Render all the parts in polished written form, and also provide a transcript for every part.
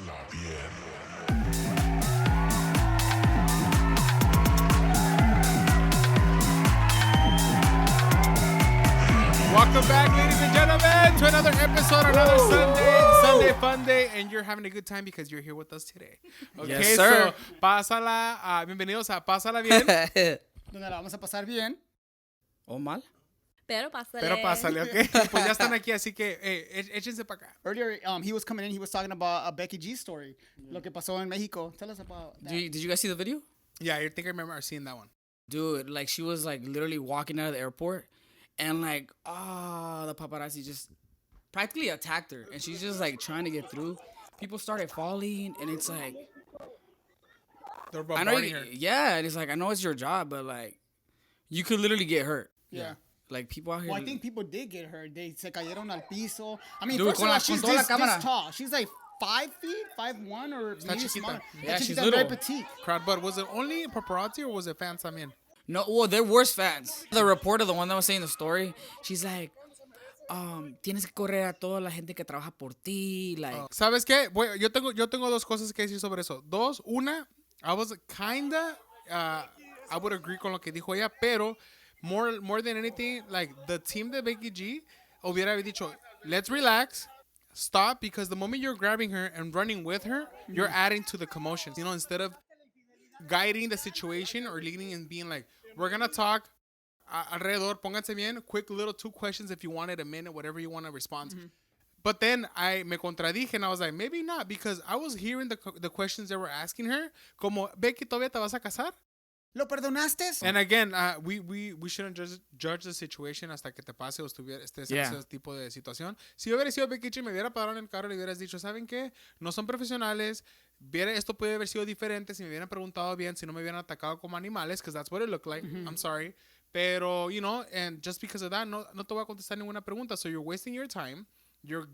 Pásala bien. Welcome back, ladies and gentlemen, to another episode, another Sunday fun day, and you're having a good time because you're here with us today. Okay, Yes, sir. So, Pásala, bienvenidos a Pásala Bien. Donde la vamos a pasar bien. ¿O mal? Pero pásale. Pero pásale, ¿ok? Pues ya están aquí, así que échense para acá. Earlier, he was coming in, he was talking about a Becky G story. Lo que pasó en Mexico. Tell us about that. Did you guys see the video? Yeah, I think I remember seeing that one. Dude, like she was like literally walking out of the airport and like, the paparazzi just practically attacked her. And she's just like trying to get through. People started falling and it's like, They're I know, bombarding her. yeah, and it's like, I know it's your job, but like, you could literally get hurt. Yeah. Like people out here. Well, I think people did get hurt. They se cayeron al piso. I mean, Dude, first con of all, la- she's con toda la this cámara. tall. She's like 5 feet, 5'1", or Está maybe chiquita. smaller. Yeah, Está she's chiquita, little. very petite. Crowd, but was it only paparazzi or was it fans también? No, well, they're worse fans. The reporter, the one that was saying the story, she's like, tienes que correr a toda la gente que trabaja por ti. Like, ¿Sabes qué? Yo tengo dos cosas que decir sobre eso. Dos, una, I was kinda, I would agree con lo que dijo ella, pero more than anything, like the team de Becky G hubiera dicho, let's relax, stop, because the moment you're grabbing her and running with her, you're adding to the commotion. You know, instead of guiding the situation or leading and being like, we're gonna talk alrededor, pónganse bien, quick little 2 questions if you wanted a minute, whatever you want to respond. But then I me contradije and I was like, maybe not, because I was hearing the questions they were asking her, como, Becky, ¿todavía te vas a casar? ¿Lo perdonaste? And again, we shouldn't judge the situation hasta que te pase o estuviera ese tipo de situación. Si yo hubiera sido Becky G, me hubiera parado en el carro y le hubieras dicho, ¿saben qué? No son profesionales. Esto puede haber sido diferente si me hubieran preguntado bien, si no me hubieran atacado como animales, because that's what it looked like. I'm sorry. Pero, you know, and just because of that, no te voy a contestar ninguna pregunta. So you're wasting your time. You're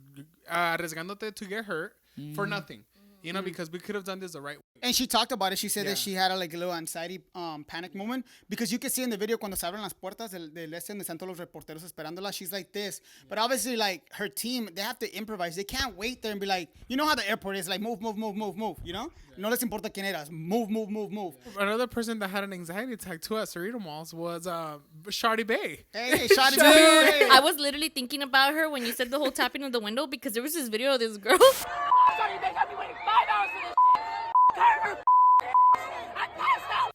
arriesgándote to get hurt for nothing. You know, because we could have done this the right way. And she talked about it. She said Yeah. that she had a little anxiety, panic moment, because you can see in the video cuando se abren las puertas del este donde están todos los reporteros esperándola. She's like this, but obviously, like her team, they have to improvise. They can't wait there and be like, you know how the airport is, like move. You know, no les importa quién eras, move. Another person that had an anxiety attack too at Cerrito Malls was Shawty Bay. Hey, shot it. Dude, I was literally thinking about her when you said the whole tapping of the window because there was this video of this girl.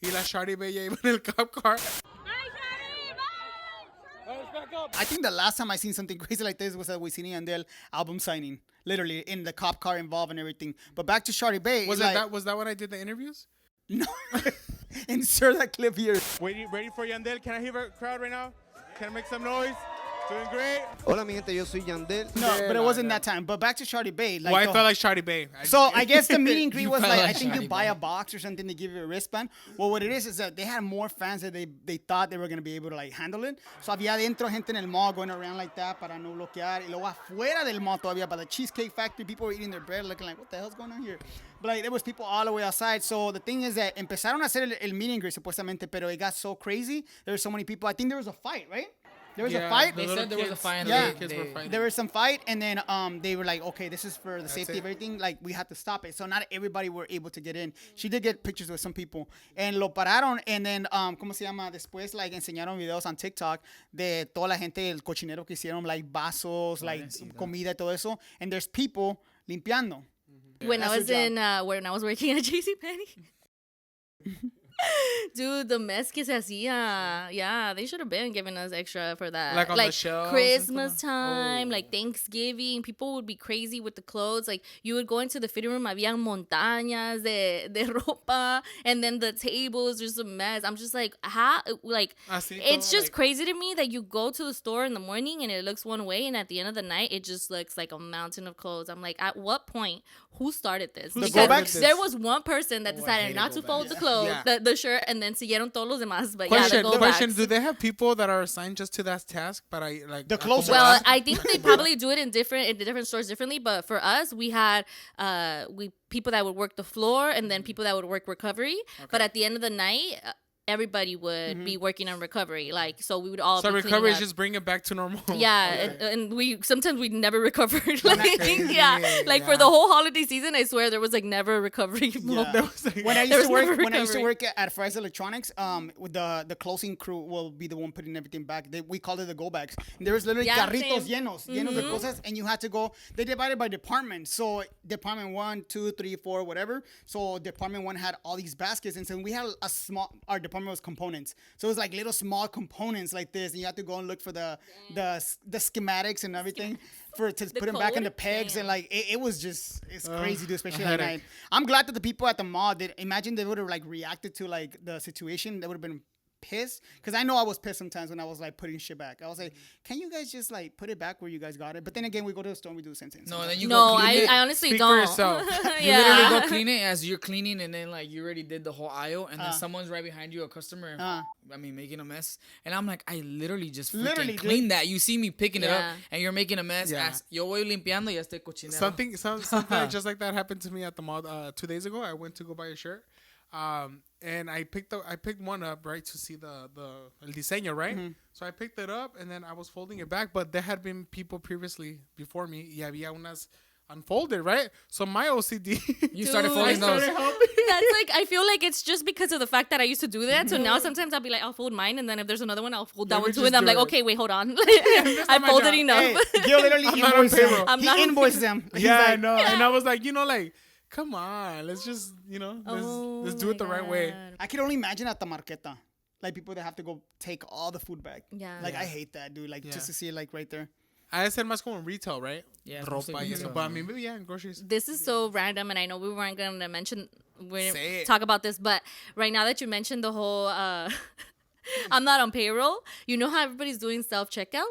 Y la Shawty Bay ya iba en el cop car. I think the last time I seen something crazy like this was at Wisin y Yandel album signing, literally in the cop car involved and everything. But back to Shawty Bay. Was like, that when I did the interviews? No. Insert that clip here. Ready for Yandel? Can I hear a crowd right now? Can I make some noise? Doing great. Hola mi gente, yo soy Yandel. No, but it wasn't that time. But back to Shawty Bay. Like Well, I the- felt like Shawty Bay. So I guess the meet and greet was felt like, like I think you Shawty buy Bay. a box or something to give you a wristband. Well, what it is that they had more fans that they thought they were going to be able to like handle it. So había adentro gente en el mall going around like that para no bloquear. Y luego afuera del mall todavía by the Cheesecake Factory, people were eating their bread looking like, what the hell's going on here? But like there was people all the way outside. So the thing is that empezaron a hacer el meet and greet supuestamente, pero it got so crazy. There were so many people. I think there was a fight, right? There was a fight. They said there was a fight. and Yeah. Kids were fighting. There was some fight, and then they were like, okay, this is for the safety it. of everything. Like, we had to stop it. So not everybody were able to get in. She did get pictures with some people. And lo pararon, and then, ¿cómo se llama? Después, like, enseñaron videos on TikTok de toda la gente, el cochinero que hicieron, like, vasos, like, comida y todo eso. And there's people limpiando. When I That's was your in when I was working at JCPenney. Dude, the mess que se hacía. Yeah, they should have been giving us extra for that. Like on the shelves and Christmas stuff? time, like Thanksgiving. People would be crazy with the clothes. Like, you would go into the fitting room, había montañas de ropa. And then the tables, just a mess. I'm just like, how? Like, Así it's todo, just like- crazy to me that you go to the store in the morning and it looks one way. And at the end of the night, it just looks like a mountain of clothes. I'm like, at what point? Who started this? The Because go-backs? there was one person that decided hated not to fold the clothes, Yeah. the shirt, and then siguieron todos los demás. But Question, yeah, the question. go-backs. Do they have people that are assigned just to that task? Para, like, The clothes Well, Well, I think they probably do it in the different stores differently. But for us, we had people that would work the floor and then people that would work recovery. But at the end of the night, everybody would be working on recovery. Like, so we would all So be cleaning recovery is up. just bring it back to normal. Yeah, and we sometimes we never recovered. Like, crazy. like for the whole holiday season, I swear there was like never a recovery. Yeah. There was like- When I There used to was never work, when I used to recovery. work at Fry's Electronics, with the closing crew will be the one putting everything back. We called it the go bags. And there was literally Yeah, carritos same. llenos de cosas, and you had to go. They divided by department, so department 1, 2, 3, 4, whatever. So department 1 had all these baskets, and so we had a small. Our department was components, so it was like little small components like this, and you had to go and look for the schematics and everything to put them back in the code? pegs, Damn. and like it was just it's crazy, dude, especially a at headache. night. I'm glad that the people at the mall did. Imagine they would have like reacted to like the situation. They would have been pissed, because I know I was pissed sometimes when I was like putting shit back. I was like, can you guys just like put it back where you guys got it? But then again, we go to the store and we do the same thing. No, and then you No, go clean it. I honestly Speak for don't. yourself. You literally go clean it as you're cleaning, and then like you already did the whole aisle, and then someone's right behind you, a customer, I mean, making a mess. And I'm like, I literally just Literally, freaking dude. cleaned that. You see me picking it up, Yeah. and you're making a mess. Yeah. As yo voy limpiando, ya estoy cochinero. Something just like that happened to me at the mall 2 days ago. I went to go buy a shirt, and I picked one up, right, to see the el diseño, right. So I picked it up, and then I was folding it back, but there had been people previously before me. Y había unas unfolded, right. So my OCD. You started Dude, folding those. That's like, I feel like it's just because of the fact that I used to do that. So now sometimes I'll be like, I'll fold mine, and then if there's another one, I'll fold that Let me one too. just And I'm do like, it. okay, wait, hold on. not I my folded job. enough. Hey, Gil literally I'm not on invoiced them. payroll. I'm not He on invoiced them. He's Yeah, I like, know. And I was like, like, come on, let's just, let's do Oh it the my right way. God. I can only imagine at the marqueta, like people that have to go take all the food back. Yeah. Like I hate that, dude. Like just to see it like right there. I said más como en retail, right? Yeah, Ropa mostly y eso. retail. But I mean, maybe, in groceries. This is so random, and I know we weren't going to mention, Say it. talk about this, but right now that you mentioned the whole, I'm not on payroll. You know how everybody's doing self-checkout?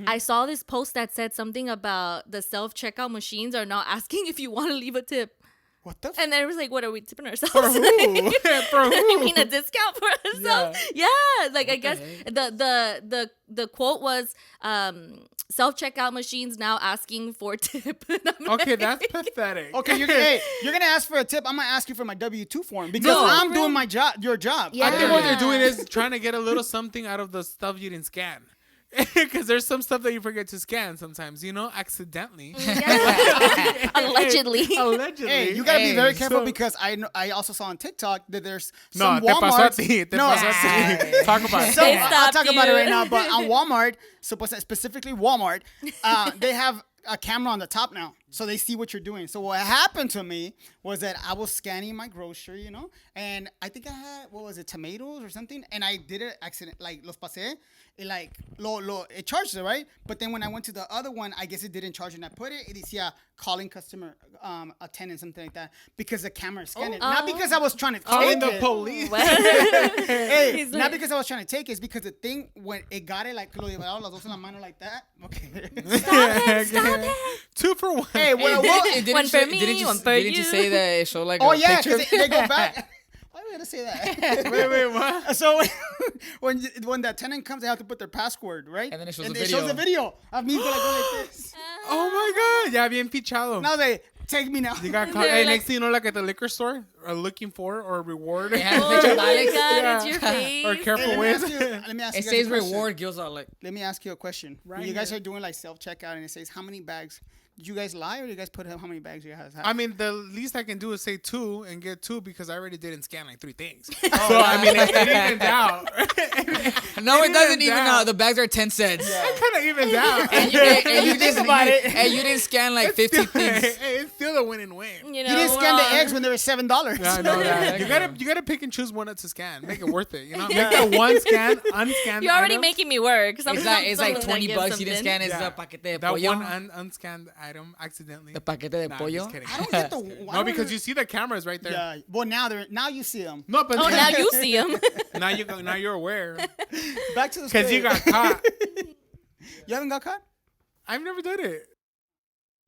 I saw this post that said something about the self-checkout machines are now asking if you want to leave a tip. What the? And then it was like, what are we tipping ourselves? For who? For who? I mean, a discount for ourselves. Yeah, like I guess the quote was self-checkout machines now asking for tip. And I'm Okay, like- that's pathetic. Okay, you're gonna ask for a tip. I'm gonna ask you for my W-2 form because No, I'm for doing real. my job, your job. Yeah. I think what they're doing is trying to get a little something out of the stuff you didn't scan. Because there's some stuff that you forget to scan sometimes, accidentally. Yeah. Allegedly. Allegedly. Hey, you gotta be very careful So- because I also saw on TikTok that there's No, some te pasó a Walmarts. ti. Te No, pasó a ti. Talk about it. So They I'll stopped talk about it you. right now. But on Walmart, specifically Walmart, they have a camera on the top now, so they see what you're doing. So what happened to me was that I was scanning my grocery, and I think I had, what was it, tomatoes or something, and I did it accident, like los pasé, it charged it, right? But then when I went to the other one, I guess it didn't charge, and I put it decía calling customer attendant, something like that, because the camera scanned it. Not because I was trying to Calling take the it. police. Hey, He's not like- because I was trying to take it, it's because the thing, when it got it, like, lo llevaron las dos en la mano like that. Okay. Stop it. 2 for 1. Hey, well, Didn't One you for say- me, didn't you, one for didn't you you. say that it showed like oh a yeah, picture? because they go back. Why are we gonna say that? Wait, what? So when the tenant comes, they have to put their password, right? And then it shows and the it shows video. the video of me going like this. Oh my God. Ya bien pichado. Now they take me now. You got caught. They're Hey, like- next thing you know, like at the liquor store, are looking for or reward. Yeah. Oh Picture of my Alex. God, Yeah. it's your face. Or Hey, careful let me ask with. you, let me ask It you guys says a question. reward. Gil's are like, Let me ask you a question. Right When you guys here. are doing like self-checkout and it says how many bags, did you guys lie or did you guys put how many bags you guys have? I mean, the least I can do is say 2 and get 2 because I already didn't scan like 3 things. So, I mean, it evens out. no, it doesn't evens even out. out. The bags are 10 cents. It kind of evens out. And you Think just about it. and you didn't scan like 50 things. Hey, it's still a win and win. You know, he didn't scan the well, eggs when they were $7. Yeah, I know that. You gotta pick and choose one to scan. Make it worth it. Make the one scan, unscanned. You're already item. making me work. It's like Someone 20 that bucks. gives You didn't something. scan. It's Yeah. the paquete de That pollo. one unscanned item accidentally. The paquete de Nah, I'm pollo. just kidding. I don't get the. No, because you see the cameras right there. Yeah. Well, now you see them. No, but Oh, now you see him. now you're aware Back to the because you story. got caught. You haven't got caught? I've never done it.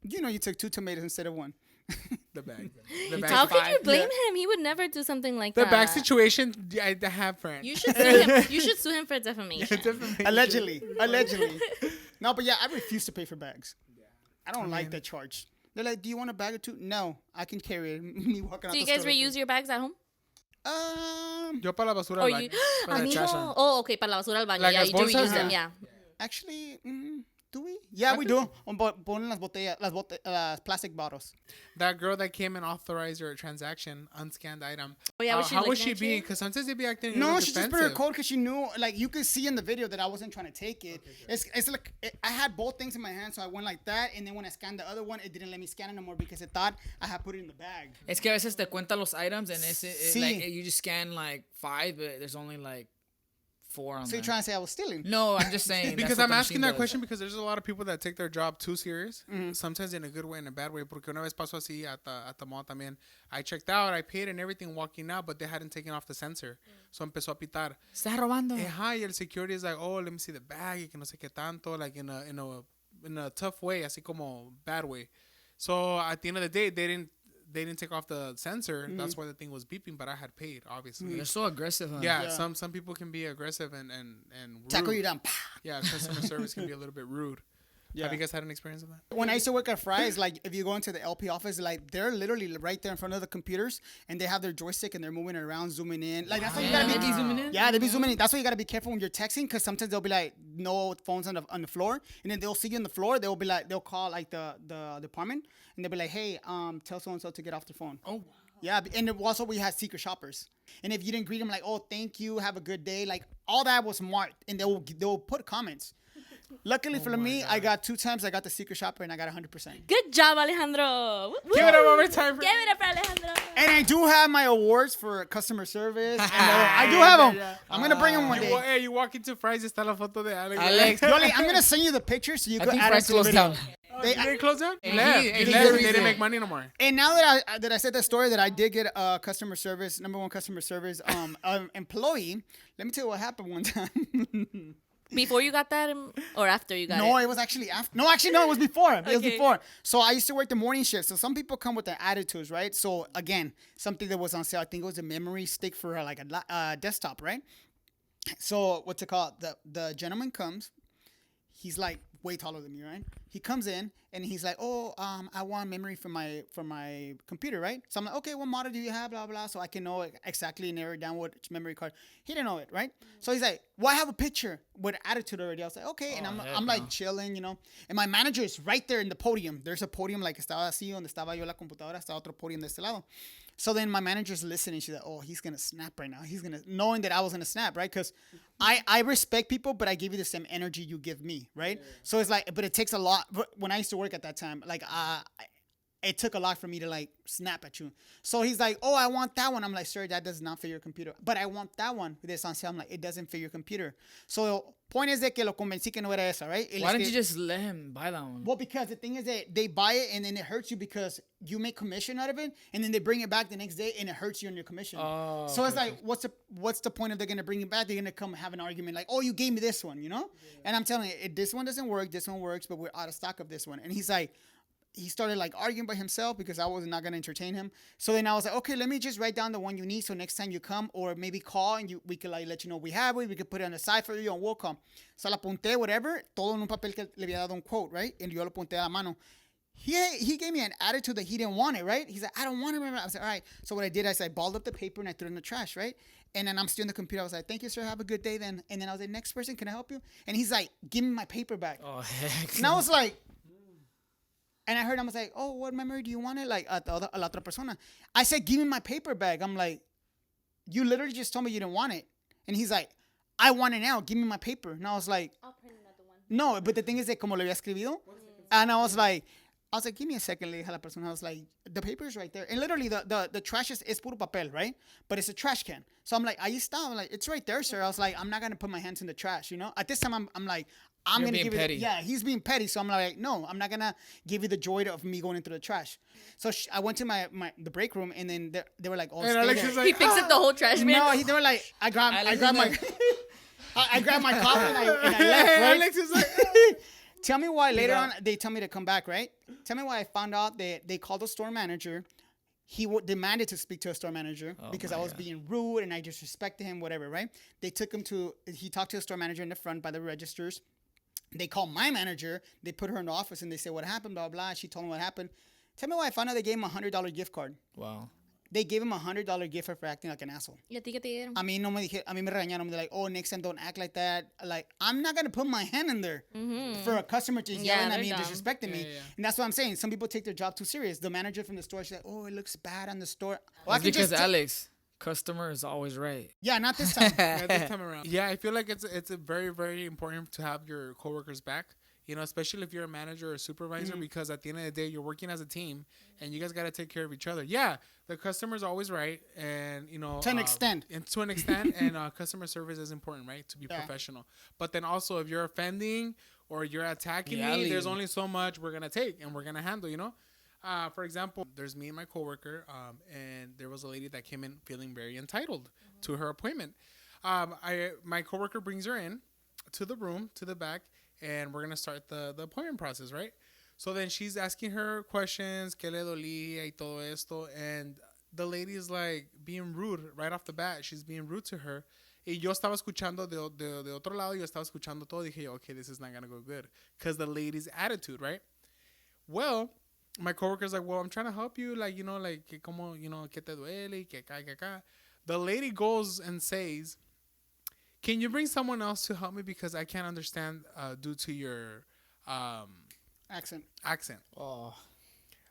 You took 2 tomatoes instead of 1. The bag. The How bag. could you blame him? He would never do something like The that. bag situation. I have friends. You should sue him. You should sue him for defamation. Definitely. Allegedly. No, but yeah, I refuse to pay for bags. I don't like that charge. They're like, do you want a bag or 2? No, I can carry it. Me walking out Do you the guys store. reuse your bags at home? Yo para la basura Or al you, baño. For the trash amigo. one. Oh, okay, para la basura al baño. Like Yeah, las you do bolsas? use them. Yeah. Yeah. Actually, do we? Yeah, we do. Ponen las botellas, las plastic bottles. That girl that came and authorized your transaction, unscanned item. Oh, yeah, was she how was looking she at being? you? Because sometimes they'd be acting a No, little she just put defensive. her code because she knew, like, you could see in the video that I wasn't trying to take it. It's like, I had both things in my hand, so I went like that, and then when I scanned the other one, it didn't let me scan it no more because it thought I had put it in the bag. Es que a veces te cuenta los items and Sí. like you just scan like 5, but there's only like 4 on So there. you're trying to say I was stealing? No, I'm just saying. Because that's what I'm the asking machine that does. question because there's a lot of people that take their job too serious. Sometimes in a good way and a bad way. Porque una vez pasó así at the mall también. I checked out, I paid and everything walking out, but they hadn't taken off the sensor. So empezó a pitar. Estás robando. Ajá, y el security is like, oh, let me see the bag, y que no sé qué tanto, like in a tough way, así como bad way. So at the end of the day, they didn't take off the sensor. That's why the thing was beeping, but I had paid, obviously. They're so aggressive, huh? Yeah, Yeah. some people can be aggressive and rude. Tackle you down. Yeah, customer service can be a little bit rude. Yeah. Have you guys had an experience of that? When I used to work at Fry's, like if you go into the LP office, like they're literally right there in front of the computers, and they have their joystick and they're moving it around, zooming in. Like that's why you gotta They be. be zooming in? Yeah, they be zooming in. That's why you gotta be careful when you're texting, because sometimes they'll be like no phones on the floor, and then they'll see you on the floor. They'll be like they'll call like the department, and they'll be like, hey, tell so and so to get off the phone. Oh, Yeah, and also we had secret shoppers, and if you didn't greet them like, oh, thank you, have a good day, like all that was marked, and they'll put comments. Luckily for me, I got 2 times. I got the secret shopper, and I got 100%. Good job, Alejandro. give it up one more time. Give it up for Alejandro. And I do have my awards for customer service. And I do have them. I'm gonna bring them one day. Hey, you walk into Fry's, está la foto de Alex. Alex. Yoli, I'm gonna send you the picture so you I can think add it Fry's to the closed video. down. They- Did they close down? And He left. he- He and he left. did They didn't reason. make money no more. And now that I said that story that I did get a customer service, number 1 customer service employee, let me tell you what happened one time. Before you got that or after you got No, it? it was actually after. No, actually, no, it was before. It was Okay. before. So I used to work the morning shift. So some people come with their attitudes, right? So again, something that was on sale. I think it was a memory stick for like a desktop, right? So what's it called? The gentleman comes. He's like way taller than me, right? He comes in and he's like, "Oh, I want memory for my computer, right?" So I'm like, "Okay, what model do you have?" Blah blah. So I can know exactly, narrow down which memory card. He didn't know it, right? So he's like, "Well, I have a picture with attitude already." I was like, "Okay," and I'm like chilling, you know. And my manager is right there in the podium. There's a podium like estaba así donde estaba yo la computadora, estaba otro podium de este lado. So then my manager's listening. She's like, "Oh, he's gonna snap right now. He's gonna," knowing that I was gonna snap, right? Because I respect people, but I give you the same energy you give me, right? Yeah. So it's like, but it takes a lot. When I used to work at that time, like it took a lot for me to like snap at you. So he's like, "Oh, I want that one." I'm like, "Sir, that does not fit your computer." "But I want that one." This on sale. I'm like, "It doesn't fit your computer." So point is de que lo convencí que no era esa, right? Why didn't you just let him buy that one? Well, because the thing is that they buy it and then it hurts you because you make commission out of it, and then they bring it back the next day and it hurts you on your commission. Oh, So it's like, what's the point if they're gonna bring it back? They're gonna come have an argument like, "Oh, you gave me this one," you know? Yeah. And I'm telling you, this one doesn't work. This one works, but we're out of stock of this one. And he's like, he started like arguing by himself because I was not gonna entertain him. So then I was like, "Okay, let me just write down the one you need. So next time you come, or maybe call and we could like let you know we have it. We could put it on the side for you and we'll come." So la apunté, whatever, todo en un papel que le había dado un quote, right? And yo lo apunté a la mano. He gave me an attitude that he didn't want it, right? He's like, "I don't want it." I was like, "All right." So what I did, I balled up the paper and I threw it in the trash, right? And then I'm still in the computer. I was like, "Thank you, sir. Have a good day then." And then I was like, "Next person, can I help you?" And he's like, "Give me my paper back." Oh, heck. And I was like, and I heard him, I was like, "Oh, what memory do you want it?" Like, a la otra persona. I said, "Give me my paper bag." I'm like, "You literally just told me you didn't want it." And he's like, "I want it now. Give me my paper." And I was like, I'll print another one. "No," but the thing is that como lo había escribido. And I was like, "Give me a second," le dije a la persona. I was like, "The paper is right there." And literally, the trash is puro papel, right? But it's a trash can. So I'm like, "Ahí está." I'm like, "It's right there, sir." I was like, "I'm not going to put my hands in the trash, you know?" At this time, I'm like, I'm You're going to being give petty. it. Yeah, he's being petty. So I'm like, "No, I'm not going to give you the joy of me going into the trash." So I went to the break room, and then they were like, "Oh, And stay Alex there." is like, He fixed up the whole trash bin. No, they were like, I grabbed my, I grabbed my coffee and I left, Hey, right? Alex is like, Tell me why later on they tell me to come back, right? Tell me why I found out that they called the store manager. He demanded to speak to a store manager because I was being rude and I disrespected him, whatever, right? He talked to a store manager in the front by the registers. They called my manager. They put her in the office and they said, "What happened?" Blah, blah, blah. She told me what happened. Tell me why I found out they gave him $100 gift card. Wow. they gave him $100 gift for acting like an asshole. ¿Y a ti qué te dieron? A mí me regañaron. They're like, oh, next time don't act like that. Like, I'm not going to put my hand in there for a customer to yelling at me and dumb. disrespecting me. And that's what I'm saying. Some people take their job too serious. The manager from the store, she's like, oh, it looks bad on the store. Well, It's because Alex, customer is always right. Yeah, not this time. Yeah, this time around. Yeah, I feel like it's a very, very important to have your coworkers back. You know, especially if you're a manager or a supervisor, because at the end of the day, you're working as a team, and you guys got to take care of each other. Yeah, the customer's always right, and you know, To an extent. and to an extent, and customer service is important, right? To be professional. But then also, if you're offending or you're attacking me, there's only so much we're gonna take and we're gonna handle. You know, for example, there's me and my coworker, and there was a lady that came in feeling very entitled to her appointment. My coworker brings her in to the room, to the back. And we're going to start the appointment process, right? So then she's asking her questions, que le dolía y todo esto. And the lady is like being rude right off the bat. She's being rude to her. Y yo estaba escuchando de otro lado. Yo estaba escuchando todo. Dije, okay, this is not going to go good. Because the lady's attitude, right? Well, my coworker's like, well, I'm trying to help you. Like, you know, like, que como, you know, que te duele y que acá, que acá. The lady goes and says, can you bring someone else to help me because I can't understand due to your Accent. Oh.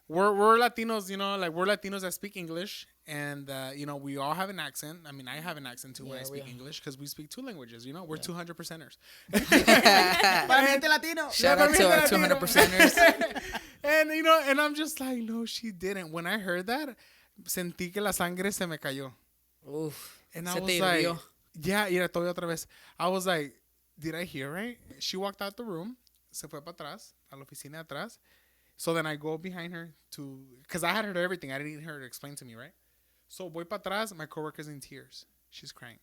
We're Latinos, you know, like we're Latinos that speak English, and you know, we all have an accent. I mean, I have an accent too when I speak English because we speak two languages. You know, we're 200%ers. Para mi gente latino. Shout out to our 200%ers. And you know, and I'm just like, no, she didn't. When I heard that, sentí que la sangre se me cayó. Oof. And I Se was te like, hirvió. yeah, todavía otra vez. I was like, did I hear right? She walked out the room, se fue para atrás, a la oficina atrás. So then I go behind her because I had heard everything. I didn't need her to explain to me, right? So voy para atrás, my coworker's in tears. She's crying.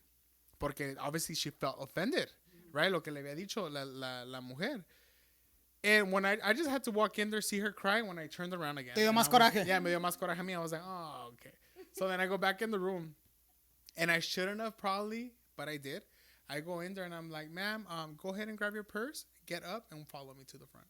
Porque obviously she felt offended, right? Lo que le había dicho la mujer. And when I just had to walk in there, see her cry. When I turned around again. Te dio más I was- coraje. Yeah, me dio más coraje a mí. I was like, oh, okay. So then I go back in the room. And I shouldn't have probably, but I did. I go in there and I'm like, ma'am, go ahead and grab your purse, get up, and follow me to the front.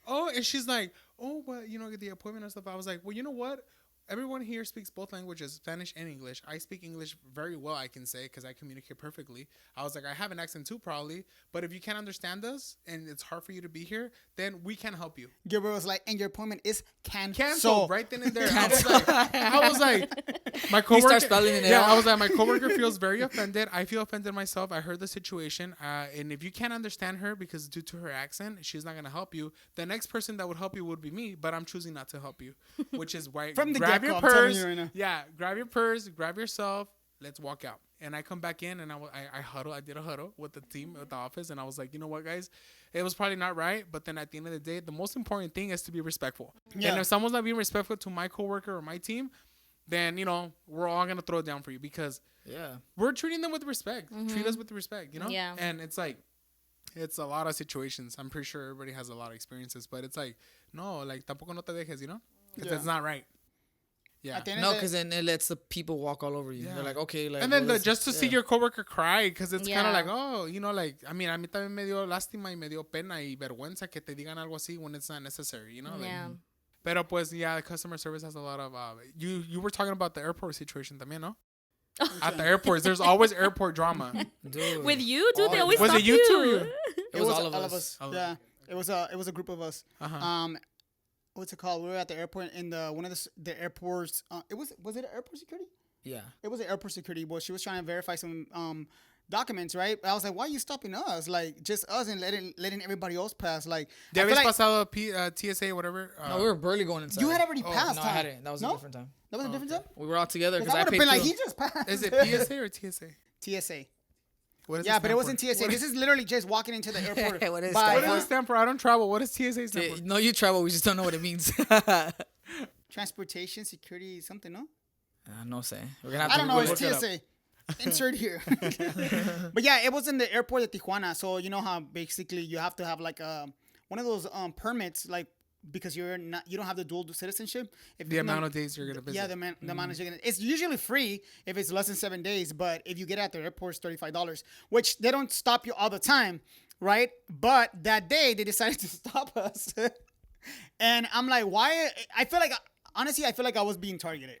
Oh, and she's like, oh, but, you know, the appointment and stuff. I was like, well, you know what? Everyone here speaks both languages, Spanish and English. I speak English very well, I can say, because I communicate perfectly. I was like, I have an accent too, probably. But if you can't understand us and it's hard for you to be here, then we can't help you. Gilbert was like, and your appointment is canceled. Cancel right then and there. I was like, my He coworker. starts spelling it Yeah, out. I was like, my coworker feels very offended. I feel offended myself. I heard the situation, and if you can't understand her because due to her accent, she's not gonna help you. The next person that would help you would be me, but I'm choosing not to help you, which is why From the grab get-go, your I'm telling purse. you right now. Yeah, grab your purse, grab yourself. Let's walk out. And I come back in and I huddle. I did a huddle with the team at the office, and I was like, you know what, guys, it was probably not right, but then at the end of the day, the most important thing is to be respectful. Yeah. And if someone's not being respectful to my coworker or my team, then you know we're all gonna throw it down for you because Yeah. we're treating them with respect. Treat us with respect, you know. Yeah. And it's like, it's a lot of situations. I'm pretty sure everybody has a lot of experiences, but it's like, no, like tampoco no te dejes, you know, because that's not right. Yeah. At the end No, of the- because then it lets the people walk all over you. Yeah. They're like, okay, like. And then well, just to see your coworker cry, because it's kind Yeah. of like, oh, you know, like, I mean, a mí también me dio lástima y me dio pena y vergüenza que te digan algo así when it's not necessary, you know? Like, Yeah. pero pues, yeah, the customer service has a lot of, you were talking about the airport situation también, no? At the airports, there's always airport drama. Dude. With you, dude, they always Was stop it you two or you? It was all of us. Yeah, it was a group of us. Uh-huh. What's it called? We were at the airport in one of the airports. Was it airport security? Yeah. It was an airport security. Well, she was trying to verify some documents, right? I was like, why are you stopping us? Like just us and letting everybody else pass. Like ¿Ya I feel habías like pasado TSA, whatever? No, we were barely going inside. you had already passed. No, huh? I hadn't. That was No? a different time. That was a different time. We were all together Because because I I would have paid been like, too. he just passed. Is it PSA or TSA? TSA. What does Yeah, it but stand it wasn't for? TSA. This is literally just walking into the airport. What is by, What does it stand for? I don't travel. What does TSA stand for? No, you travel. We just don't know what it means. transportation security something, no? No sé. We're gonna have I to don't know. It's look it up. TSA. Insert here. But yeah, it was in the airport of Tijuana. So you know how basically you have to have like one of those permits, like because you don't have the dual citizenship. If The amount of days you're gonna visit. yeah, the amount of it's usually free if it's less than 7 days, but if you get at the airport, it's $35, which they don't stop you all the time, right? But that day they decided to stop us, and I'm like, why? I feel like honestly, I feel like I was being targeted.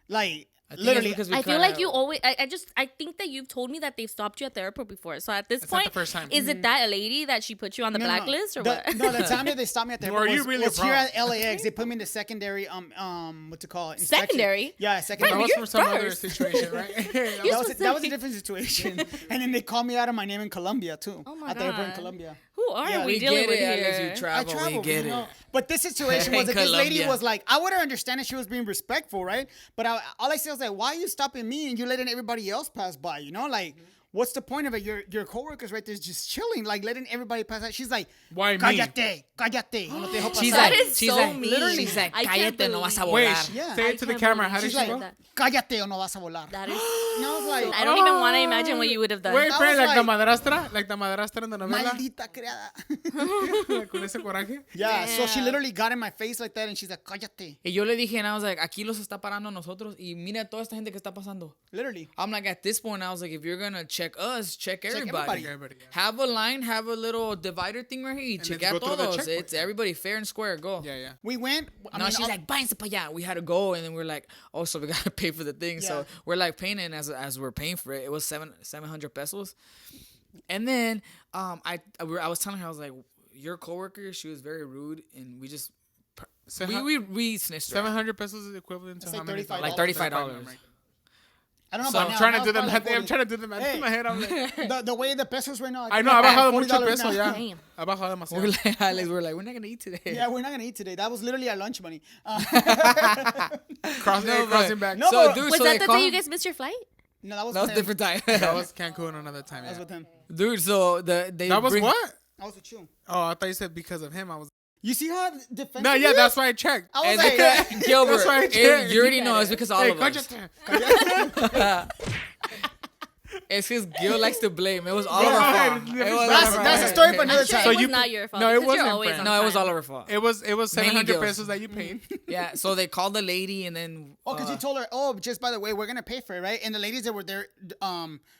Like, I think it's literally. because we I feel kinda- like you always. I think that you've told me that they've stopped you at the airport before. So at this It's not point, the first time. is it that lady that she put you on the blacklist or what? No, the time that they stopped me at the Or are airport you was, really was here wrong? at LAX. They put me in the secondary, what's it called? Inspection. Secondary? Yeah, secondary. That Right, was you're from some other first. situation, right? That was a different situation. And then they called me out of my name in Colombia, too. Oh my at the airport in God. Colombia. Who are Yeah, we We dealing get with it, Alex. here? You I travel. travel, We get you know. it. But this situation was that this lady Colombia. was like, I would understand if she was being respectful, right? But all I said was like, why are you stopping me and you letting everybody else pass by? You know, like, what's the point of it? Your coworkers right there just chilling, like letting everybody pass out. She's like, Why me? cállate, cállate. No te dejo She's pasar. That like, is so mean. literally, she's like, I can't cállate, no vas a believe- Wait, volar. Yeah. say I it to the can't camera. believe How did she's she like go? that. cállate o no vas a volar. That is. And I was like, I don't even want to imagine what you would have done. Wait, I Fred, was like the like- madrastra? Like the madrastra in the novela? maldita criada. Like, con ese coraje? Yeah, so she Damn. literally got in my face like that and she's like, cállate. Y yo le dije, and I was like, aquí los está parando a nosotros. Y mira toda esta gente que está pasando. Literally. I'm like, at this point, I was like, if you're gonna check us, check everybody. Everybody, yeah. Have a line, have a little divider thing right here. And Check let's out go through the todos. checkpoint. It's everybody fair and square. Go. Yeah, yeah. We went. No, she's like, váyanse para allá. We had to go, and then we're like, oh, so we gotta pay for the thing. Yeah. So we're like paying it, and as we're paying for it, it was 700 pesos. And then I was telling her, I was like, your coworker, she was very rude, and we just So we snitched her. 700 pesos is equivalent to It's how like many? $35. Like $35. I don't know So about I'm now. Trying Now to do it's the probably math. like I'm trying to do the math Hey. in my head. I'm like, the way the pesos right now. I know, ha bajado like mucho $40 peso, now. ya. Damn. Ha bajado demasiado. We're like, Alex, we're like, we're not gonna eat today. Yeah, we're not gonna eat today. That was literally our lunch money. Crossing back. No, So, but- dude, Was so that they the call- day you guys missed your flight? No, that was That was with a him. different time. That was Cancun another time. That was Yeah. with him. Dude, so they That was bring- what? I was with you. Oh, I thought you said because of him. I was. You see how defensive? No, he yeah, is? that's why I checked. I was It's like, because Gilbert, That's why I it- checked. you already know it's because all Hey, of us. cállate. It's because Gil likes to blame. It was all Go of our ahead. fault. That's- It was that's all of that's our a story for fault. another I'm sure time. So it was you- not your fault. no, it because wasn't, you're always friend. on No, it was time. all of our fault. It was Mainly 700 Gil's. pesos that you paid. Yeah, so they called the lady and then Oh, because he told her, oh, just by the way, we're gonna pay for it, right? And the ladies that were there,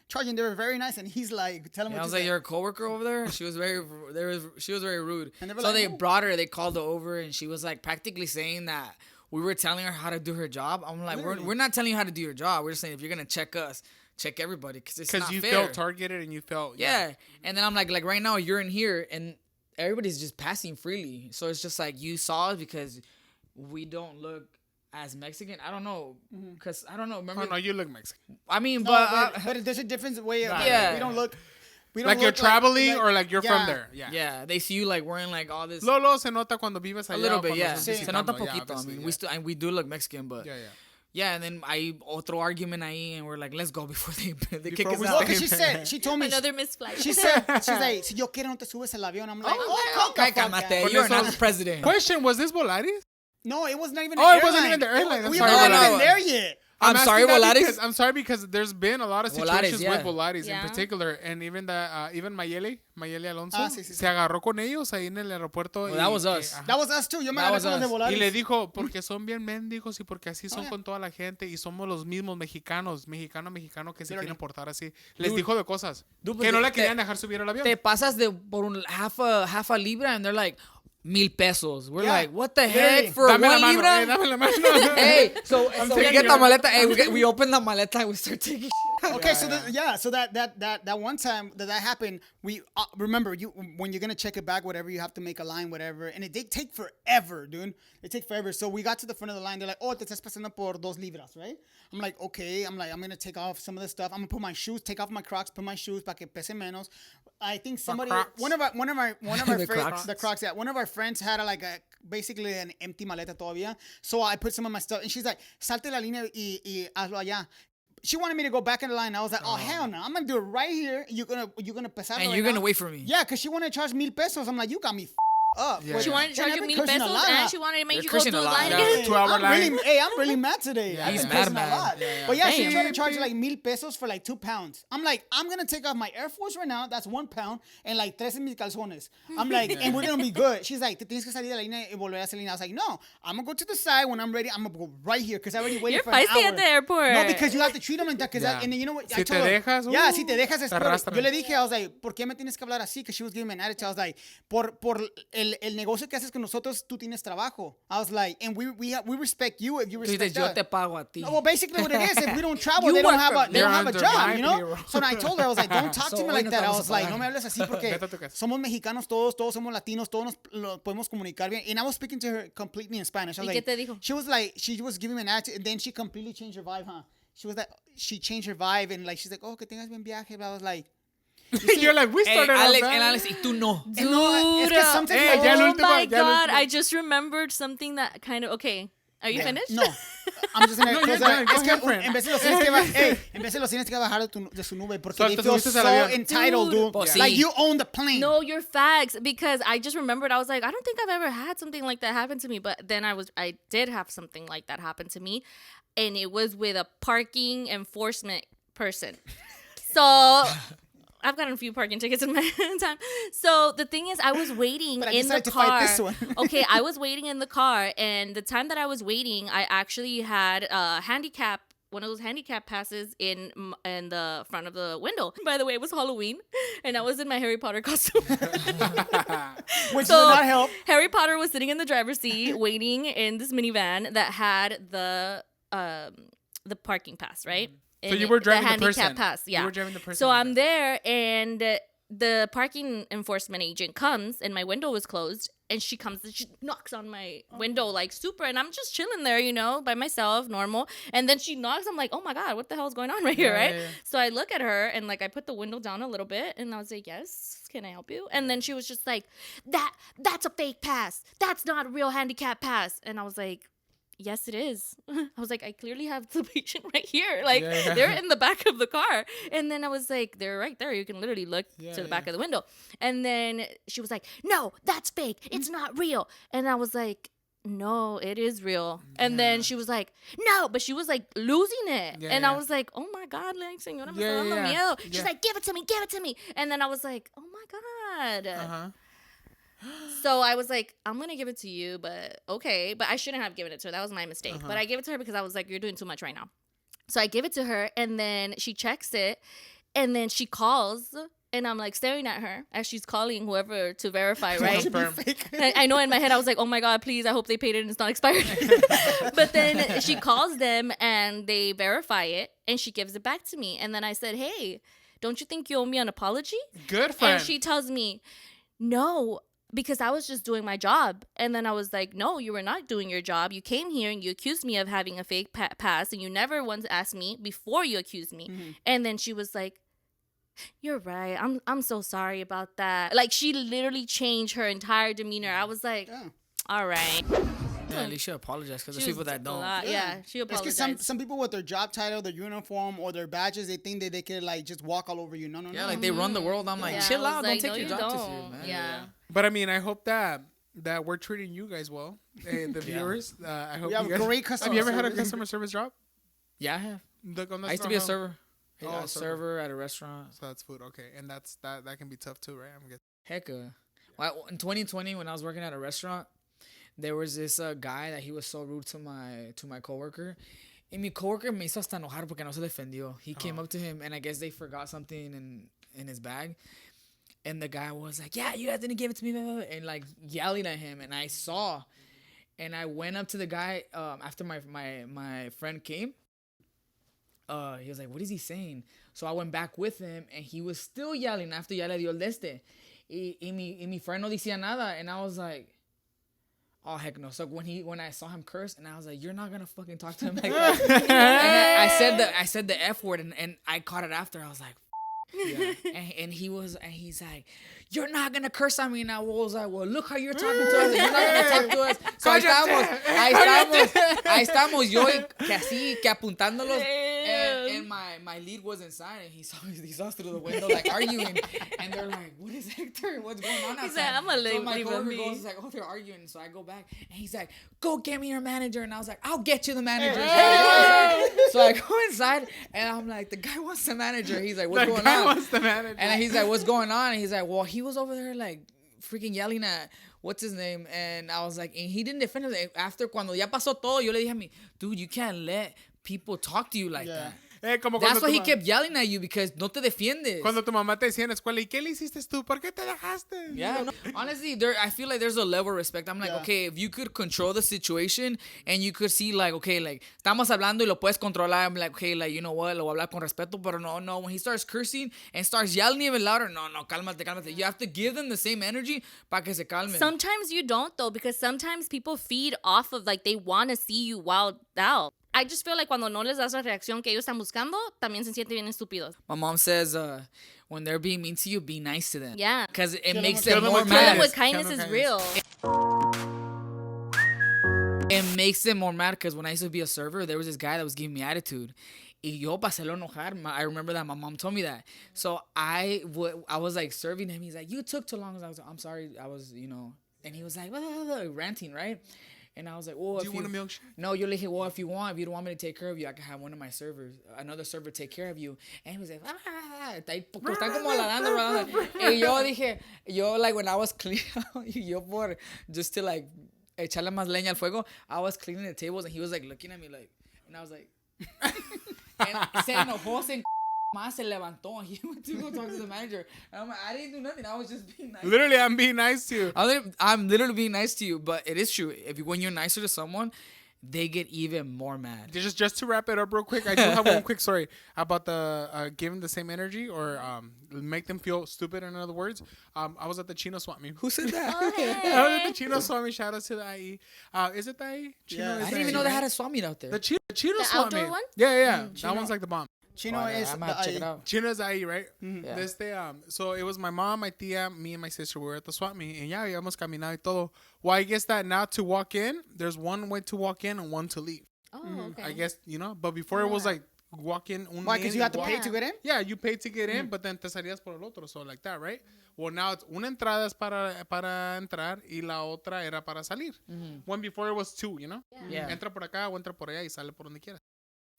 charging, they were very nice, and he's like, tell him I what was you like, said. your coworker over there. She was very rude. And they were So like, they "Oh." brought her. They called her over, and she was like practically saying that we were telling her how to do her job. I'm like, we're not telling you how to do your job. We're just saying if you're gonna check us, check everybody because it's Because not you fair. felt targeted and you felt. Yeah. And then I'm like right now you're in here and everybody's just passing freely. So it's just like you saw us because we don't look as Mexican. I don't know. Because I don't know. Remember? Oh, no, you look Mexican. I mean, No, but there's a different way. Of, Yeah. we don't look. We don't Like you're look traveling or like you're yeah. from there. Yeah. yeah, they see you like wearing like all this. Lolo se nota cuando vives allá. A little o bit, cuando yeah. estás Se nota visitando. Yeah, poquito. I obviously, mean, yeah. we still and we do look Mexican, but Yeah, yeah. yeah. And then I otro argument ahí, and we're like, let's go before they kick Before us we out. Well, because she said, she told me, Another missed flight. she said, she's like, si yo quiero no te subes al avión. I'm like, oh, Okay, calmate. Con You're eso- not the president. Question, was this Volaris? No, it was not even. Oh, an it wasn't airline. even the airline. I'm We sorry, weren't Volaris. even there yet. I'm sorry, asking that Volaris. because- I'm sorry because there's been a lot of situations Volaris, yeah. with Volaris Yeah. in particular, and even Mayele Alonso, Ah, sí, sí, sí. se agarró con ellos ahí en el aeropuerto. Well, that was us. ajá. That was us too. Yo me That agarré was con los de us. Volaris. Y le dijo, porque son bien mendigos y porque así son yeah. con toda la gente y somos los mismos mexicanos que se Literally. quieren portar así. Les Dude. dijo de cosas Dude, que no le te- querían dejar subir al avión. Te pasas de por un half a libra, and they're like 1,000 pesos. We're Yeah. like, what the Literally. heck for Dame la 1 mano, libra? dame la mano. Hey, so we taking get the your- maleta. Hey, we open the maleta and we start taking. Okay, so that one time that happened, we remember when you're gonna check it back, whatever, you have to make a line, whatever, and they take forever, dude. They take forever. So we got to the front of the line. They're like, "Oh, te estás pasando por 2 libras, right?" I'm like, "Okay." I'm gonna take off some of the stuff. I'm gonna put my shoes, take off my Crocs, put my shoes para que pese menos. I think somebody, Crocs. one of our The friends, Crocs. the Crocs, yeah, one of our friends had basically an empty maleta todavía. So I put some of my stuff, and she's like, "Salte la línea y hazlo allá." She wanted me to go back in the line. I was like, oh, hell no. I'm going to do it right here. You're gonna pasar And right you're now. gonna wait for me. Yeah, because she wanted to charge 1,000 pesos. I'm like, you got me up. Yeah. But She wanted to charge you never 1,000 cursing a pesos lot. and she wanted to make You're you go cursing through a the lot. line Yeah. again. 2-hour line. I'm really mad today. Yeah, I've he's been mad, cursing man. a lot. Yeah, yeah. But yeah, she Damn. tried to charge like 1,000 pesos for like 2 pounds. I'm like, I'm going to take off my Air Force right now. That's 1 pound. And like 3 mis calzones. I'm like, and we're going to be good. She's like, te tienes que salir de la línea y volver a hacer línea. I was like, no, I'm going to go to the side. When I'm ready, I'm going to go right here because I already waited You're for an feisty hour. at the airport. No, because you have to treat them like that. Yeah. And then you know what? I Si told te her, dejas, yeah, si te dejas, te es peor. arrastran. Yo le dije, I was like, ¿por qué me tienes que hablar así? Because she was giving me an attitude. I was like, por el negocio que haces con nosotros, tú tienes trabajo. I was like, and we respect you if you Tú dices, respect yo us. te pago a ti. No, well, basically what it is, if we don't travel, You they don't work have for a, me. they don't have a They're job, under you my know? payroll. So I told her, I was like, don't talk So, to me hoy like no that. te I vamos was a like, pagar. no me hables así porque Vete a tu casa. somos mexicanos todos somos latinos, todos nos podemos comunicar bien. And I was speaking to her completely in Spanish. I was ¿Y like, qué te dijo? she was giving me an attitude, and then she completely changed her vibe, huh? She changed her vibe, and like, she's like, oh, que tengas buen viaje. But I was like, You're like, we Hey, started out Alex, bad. and Alex, y tú no. Dude, no, es que sometimes Hey, ya el oh último, my ya el God, último. I just remembered something that kind of, okay, are you finished? no. I'm just gonna No, close you're it. done. Go Es que ahead, friend. en vez de los tienes que en vez de los tienes que bajar de su nube porque So, they te feel subiste so al avión. entitled, Dude. dude. Pues Like sí. you own the plane. No, you're facts, because I just remembered, I was like, I don't think I've ever had something like that happen to me, but then I did have something like that happen to me, and it was with a parking enforcement person. So I've gotten a few parking tickets in my time. So the thing is, I was waiting But I in the decided to fight car. this one. Okay, I was waiting in the car, and the time that I was waiting, I actually had a one of those handicap passes in the front of the window. By the way, it was Halloween, and I was in my Harry Potter costume. Which So, did not help. Harry Potter was sitting in the driver's seat, waiting in this minivan that had the parking pass, right? So And you were driving the handicap person. pass, yeah. You were driving the person. So I'm there, and the parking enforcement agent comes, and my window was closed, and she comes and she knocks on my window like super, and I'm just chilling there, by myself, normal. And then she knocks. I'm like, oh my God, what the hell is going on right here, right? yeah. So I look at her, and like I put the window down a little bit, and I was like, yes, can I help you? And then she was just like, that's a fake pass. That's not a real handicap pass. And I was like, yes, it is. I was like, I clearly have the patient right here. Like, they're in the back of the car. And then I was like, they're right there. You can literally look to the back of the window. And then she was like, no, that's fake. It's not real. And I was like, no, it is real. And then she was like, no, but she was like losing it. And I was like, oh my God, like, señora, me está dando miedo. She's like, give it to me. And then I was like, oh my God. Uh-huh. So I was like, I'm going to give it to you, but okay. But I shouldn't have given it to her. That was my mistake. But I gave it to her because I was like, you're doing too much right now. So I give it to her, and then she checks it, and then she calls, and I'm like staring at her as she's calling whoever to verify, right? I know in my head, I was like, oh my God, please, I hope they paid it and it's not expired. But then she calls them, and they verify it, and she gives it back to me. And then I said, hey, don't you think you owe me an apology? Good friend. And she tells me, no, because I was just doing my job. And then I was like, no, you were not doing your job. You came here and you accused me of having a fake pass, and you never once asked me before you accused me. And then she was like, you're right. I'm so sorry about that. Like, she literally changed her entire demeanor. I was like, all right. Yeah, at least she apologized because there's She people was that don't. Yeah, she It's apologized. because some people with their job title, their uniform, or their badges, they think that they could like just walk all over you. No. Yeah, like they run the world. I'm like, Yeah, chill I was out. like, Don't no, take your you job too don't. serious, man. Yeah. But I mean, I hope that we're treating you guys well, the viewers. I hope We have you guys. great customer Have you ever had a service. customer service job? Yeah, I have. Look on I used to be a how- server. Oh, Yeah, a server. server at a restaurant. So that's food, okay, and that can be tough too, right? I'm guessing. Heck, in 2020 when I was working at a restaurant, there was this guy that he was so rude to my coworker. And mi coworker me hizo hasta enojar porque no se defendió. He came up to him, and I guess they forgot something in his bag. And the guy was like, yeah, you guys didn't give it to me, blah, blah, blah," and like yelling at him. And I saw, and I went up to the guy after my friend came. He was like, what is he saying? So I went back with him, and he was still yelling after ya le dio el deste. Y mi friend no decía nada, and I was like, oh heck no. So when I saw him curse, and I was like, you're not gonna fucking talk to him like that. And I said the F word, and I caught it after. I was like, yeah. and he's like, you're not gonna curse on me. And I was like, well, look how you're talking to us, and you're not gonna talk to us. So ahí estamos yo que así que apuntándolos, and my lead was inside, and he saw us through the window like arguing, and they're like, what is Hector? What's going on outside? He's like, I'm gonna so my leave coworker me. goes like, oh, they're arguing. So I go back, and he's like, go get me your manager. And I was like, I'll get you the manager. So I go inside, and I'm like, the guy wants the manager. He's like, what's going on? What's the manager? And he's like, what's going on? And he's like, well, he was over there like freaking yelling at what's his name. And I was like, and he didn't defend him. After cuando ya pasó todo, yo le dije a mí, dude, you can't let people talk to you like that. Como That's cuando why tu he ma- kept yelling at you, because no te defiendes. Cuando tu mamá te decía en la escuela, ¿y qué le hiciste tú? ¿Por qué te dejaste? Yeah, no. Honestly, I feel like there's a level of respect. I'm like, Yeah. okay, if you could control the situation and you could see, like, okay, like, estamos hablando y lo puedes controlar. I'm like, okay, like, you know what, lo voy a hablar con respeto, pero no, when he starts cursing and starts yelling even louder, no, cálmate. You have to give them the same energy para que se calmen. Sometimes you don't though, because sometimes people feed off of like they want to see you wild out. I just feel like cuando no les das la reacción que ellos están buscando, también se sienten bien estúpidos. My mom says, when they're being mean to you, be nice to them. Yeah. Because it Kill makes them them with more kindness. Kill them mad. with kindness Kill them is with real. It makes them more mad because when I used to be a server, there was this guy that was giving me attitude. Y yo paselo enojar. I remember that my mom told me that. So I was like serving him. He's like, you took too long. I was like, I'm sorry. I was, and he was like, blah, blah, blah, ranting, right? And I was like, well, Do you want a milkshake? No, you're like, well, if you don't want me to take care of you, I can have one of my servers, another server take care of you. And he was like, están como ladrando, ¿verdad? Y yo dije, like, when I was cleaning, just to like, echarle más leña al fuego, I was cleaning the tables and he was like looking at me like, and I was like, and se enojó, se levantó, and he went to go talk to the manager. And I'm like, I didn't do nothing. I was just being nice. Literally, I'm being nice to you. I'm literally being nice to you, but it is true. When you're nicer to someone, they get even more mad. Just to wrap it up real quick, I do have one quick story about the giving the same energy or make them feel stupid. In other words, I was at the Chino Swap Meet. Who said that? I was at the Chino Swap Meet. Shout out to the IE. Is it the IE? Chino Yeah. is I the didn't even IE, know they right? had a swap meet out there. The Chino The Swap outdoor Meet. one? Yeah. Chino. That one's like the bomb. Chino Oh, yeah, is I might check it out. Chino's IE, right? Yeah. So it was my mom, my tia, me, and my sister. We were at the swap meet. And ya íbamos caminando y todo. Well, I guess that now to walk in, there's one way to walk in and one to leave. Oh, okay. I guess, but before it was like walk in. Why? Because you have to pay to get in? Yeah, you pay to get in, but then te salías por el otro. So like that, right? Well, now it's una entrada es para entrar y la otra era para salir. When before it was two, Yeah. Entra por acá o entra por allá y sale por donde quieras.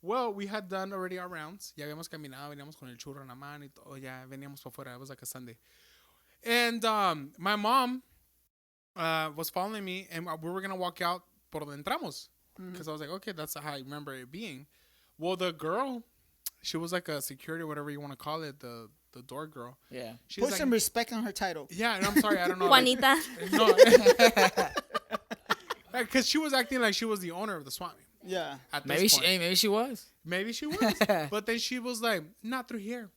Well, we had done already our rounds. Ya habíamos caminado, veníamos con el churro en la mano y todo. Ya veníamos para afuera. It was like a Sunday. And my mom was following me, and we were going to walk out por donde entramos. Because I was like, okay, that's how I remember it being. Well, the girl, she was like a security, whatever you want to call it, the door girl. Yeah. She Put was some like, respect on her title. yeah, and I'm sorry, I don't know. Juanita. No. Because she was acting like she was the owner of the swap meet. Yeah. At this Maybe point. maybe she was. Maybe she was. But then she was like, not through here.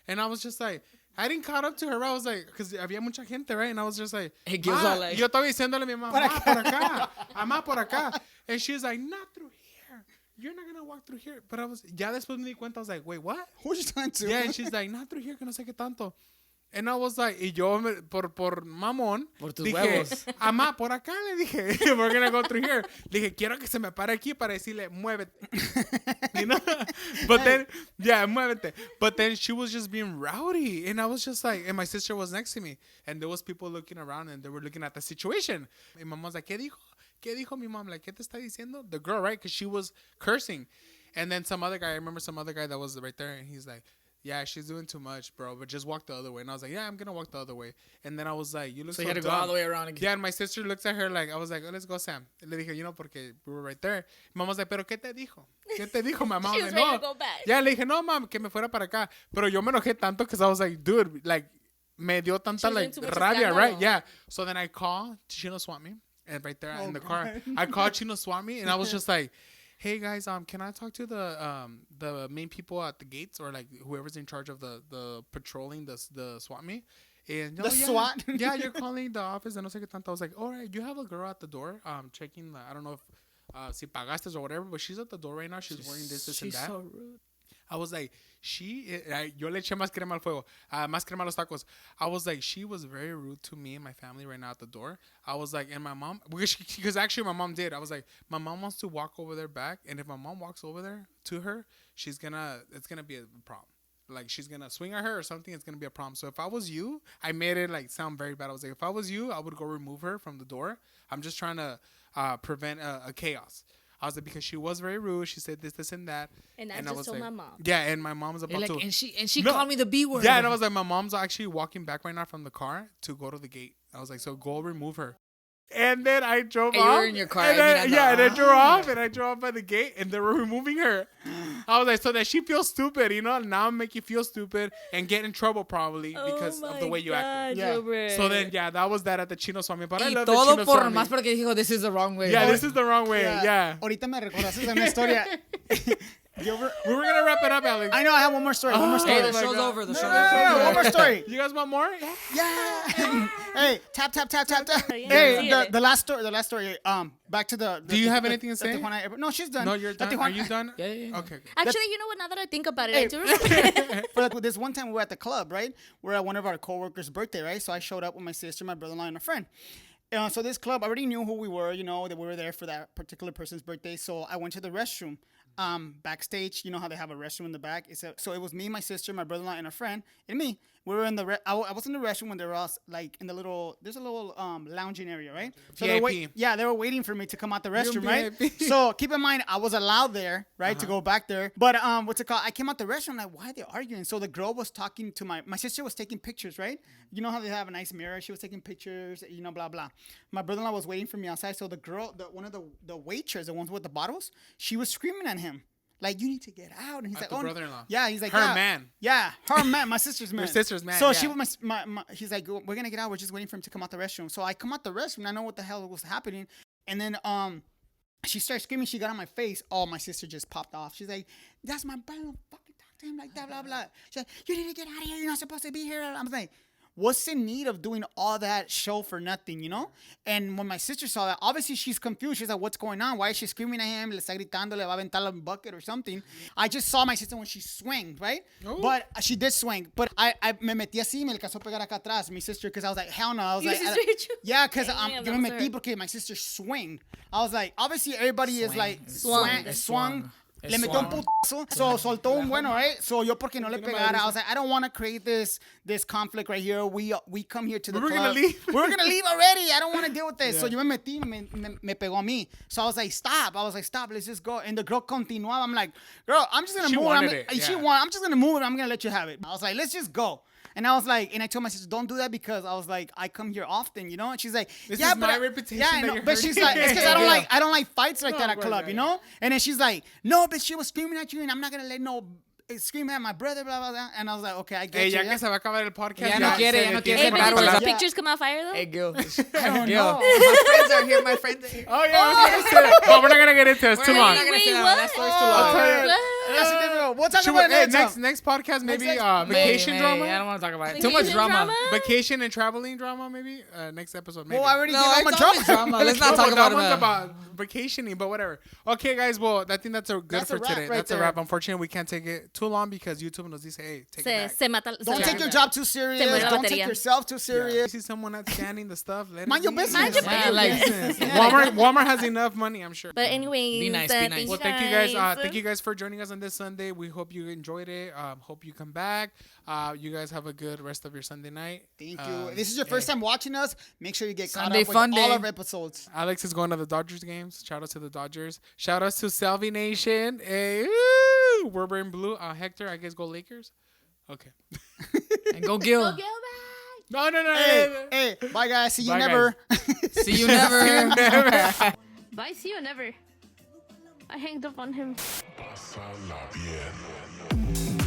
And I was just like, I didn't caught up to her. I was like, because había mucha gente, right? And I was just like, It gives "Ma," all like- yo estaba diciéndole a mi mamá, "Ma, por acá. Mamá, por acá. And she's like, not through here. You're not going to walk through here. But I was, ya después me di cuenta, I was like, wait, what? Who's you talking to? Yeah, and she's like, not through here, que no sé qué tanto. And I was like, y yo por mamón, Por tus dije, huevos. Amá, por acá, le dije, we're gonna go through here. Dije, quiero que se me pare aquí para decirle, muévete. You know? But then, yeah, muévete. But then she was just being rowdy. And I was just like, and my sister was next to me. And there was people looking around and they were looking at the situation. And my mom's like, ¿qué dijo? ¿Qué dijo mi mom? Like, ¿qué te está diciendo? The girl, right? Because she was cursing. And then some other guy, I remember some other guy that was right there. And he's like, yeah, she's doing too much, bro. But just walk the other way. And I was like, yeah, I'm going to walk the other way. And then I was like, you look so So you had to go dumb. all the way around again. Yeah, and my sister looks at her like, I was like, oh, let's go, Sam. Le dije, porque we were right there. Mamá was like, pero ¿qué te dijo? ¿Qué te dijo, mamá? She I was like, ready no. to go back. Yeah, le dije, no, mam, que me fuera para acá. Pero yo me enojé tanto because I was like, dude, like, me dio tanta, She was like, doing too much rabia, escándalo. right? Yeah. So then I called Chino Swap Me. And right there in the car, I called Chino Swap Me. And I was just like, hey guys, can I talk to the main people at the gates or like whoever's in charge of the patrolling the SWAT meet? And The SWAT? Yeah, you're calling the office and no sé qué tanto. I was like, all right, you have a girl at the door checking I don't know if si pagastes or whatever, but she's at the door right now. She's wearing this and She's that. so rude. I was like, yo le eché más crema al fuego, más crema a los tacos. I was like, she was very rude to me and my family right now at the door. I was like, and my mom, because actually my mom did. I was like, my mom wants to walk over there back, and if my mom walks over there to her, it's gonna be a problem. Like she's gonna swing at her or something. It's gonna be a problem. So if I was you, I made it like sound very bad. I was like, if I was you, I would go remove her from the door. I'm just trying to prevent a chaos. I was like, because she was very rude. She said this, and that. And I I just was told like, my mom. Yeah, and my mom's about Like, to. and she No. called me the B word. Yeah, and I was like, my mom's actually walking back right now from the car to go to the gate. I was like, so go remove her. And then I drove Hey, you off. were in your car, And I then, mean, yeah, and I drove off, and I drove off by the gate, and they were removing her. I was like, so that she feels stupid, you know? Now I'm making you feel stupid and get in trouble probably because of the way you acted. Yeah. So then, yeah, that was that at the Chino Swami. But I Y love the todo Chino por Swami. más porque dijo, this is the wrong way. Yeah, this is the wrong way. Yeah. Ahorita me recordaste una historia. Yo re- We were going to wrap it up, Alex. I know, I have one more story. One more story. Hey, the my show's God. over. The No, show's no, no, over. no, one more story. You guys want more? Yeah. Hey, tap, tap, tap, tap, tap. Yeah, Hey, yeah. the last story. Back to the. Do you have anything to the say? Tijuana Airport. No, she's done. No, you're The done. Tijuana- Are you done? Yeah, yeah, yeah. Okay. Actually, you know what? Now that I think about it, Hey. I do remember. For like, this one time we were at the club, right? We're at one of our coworkers' birthday, right? So I showed up with my sister, my brother-in-law, and a friend. So this club, I already knew who we were, you know, that we were there for that particular person's birthday. So I went to the restroom. Backstage, you know how they have a restroom in the back. So it was me, my sister, my brother-in-law, and a friend, and me. We were in the. I was in the restroom when they were all like in the little. There's a little lounging area, right? So they were VIP. they were waiting for me to come out the restroom, right? VIP. So keep in mind, I was allowed there, right, to go back there. But what's it called? I came out the restroom, like, why are they arguing? So the girl was talking to my sister was taking pictures, right? You know how they have a nice mirror? She was taking pictures, you know, blah blah. My brother-in-law was waiting for me outside. So the girl, one of the waitress, the ones with the bottles, she was screaming at him. Like, you need to get out. And he's At like, the oh, brother-in-law. yeah. He's like, Her yeah. man. Yeah, her man, my sister's man. Your sister's man, So yeah. she was he's like, we're going to get out. We're just waiting for him to come out the restroom. So I come out the restroom. I know what the hell was happening. And then she started screaming. She got on my face. Oh, my sister just popped off. She's like, that's my brother. Don't fucking talk to him like that, blah, blah. She's like, you need to get out of here. You're not supposed to be here. I'm like, what's the need of doing all that show for nothing, you know? And when my sister saw that, obviously she's confused. She's like, what's going on? Why is she screaming at him? Le está gritando, le va a aventar la bucket or something. I just saw my sister when she swung, right? Oh. But she did swing. But I me metí así, me alcanzó a pegar acá atrás, my sister, because I was like, hell no. I was Your like, sister hit you? yeah, because Damn, yo that me was metí hurt. porque my sister swung. I was like, obviously everybody is like, Swung. swung. Es Le metió un swung. putazo. So soltó un bueno, right? So yo porque no le Tiene pegara, madre. I was like, I don't want to create this conflict right here. We come here to the We were club. gonna leave. We were gonna leave already. I don't want to deal with this. So yo me metí, me pegó a mí. So I was like, stop. Let's just go. And the girl continuaba. I'm like, girl, I'm just gonna She move. wanted I'm it, just gonna move it. I'm gonna let you have it. I was like, let's just go. And I was like, and I told my sister, don't do that because I was like, I come here often, you know. And she's like, This yeah, is but my I- reputation Yeah, I that know. you're But she's hurting. like, it's because I don't like fights like No, that at right, club, right, you know. And then she's like, no, but she was screaming at you, and I'm not gonna let no scream at my brother, blah blah blah. And I was like, okay, I get Hey, you. ya yeah. que se va a acabar el podcast. Ya no quiere, ya no quiere. Hey, Hey, but bad did words. those Yeah. pictures come out fire though? Hey, Gil. don't Gil. know. My friends are here. My friends are here. Oh, yeah. I was gonna say that. But we're not going to get into it. It's too We're long. not gonna Wait, say that. what? That story's too Oh, long. tell you. What? That's a different. We'll talk Should about we- it hey, next time. next podcast, maybe Maybe, vacation maybe. drama? I don't want to talk about it. Too much Vacation drama. Vacation and traveling drama, maybe? Next episode, maybe. Well, I already No, gave all it's my always drama. drama. Let's No, not talk but that about one's it. about vacationing, but whatever. Okay, guys. Well, I think that's a good That's for a wrap today. right That's a there. wrap. Unfortunately, we can't take it too long because YouTube nos dice, hey, take it back. Se mata. Don't se take mata. your job too serious. Se muere la Don't take batería. yourself too If serious. you see someone not scanning the stuff, let Mind it your be. business. Mind your Yeah, like, Walmart has enough money, I'm sure. But anyways, Be nice, be nice. Well, thank you guys. Thank you guys for joining us on this Sunday. We hope you enjoyed it. Hope you come back. You guys have a good rest of your Sunday night. Thank you. If this is your first time watching us, make sure you get caught Sunday up with fun all day. of our episodes. Alex is going to the Dodgers games. Shout out to the Dodgers. Shout out to Salvi Nation. Hey, woo! We're wearing blue. Hector, I guess go Lakers. Okay. And go Gil. Go back. No. Hey, bye guys. See you Bye, never. See you never. Bye, see you never. I hanged up on him. Pásala bien.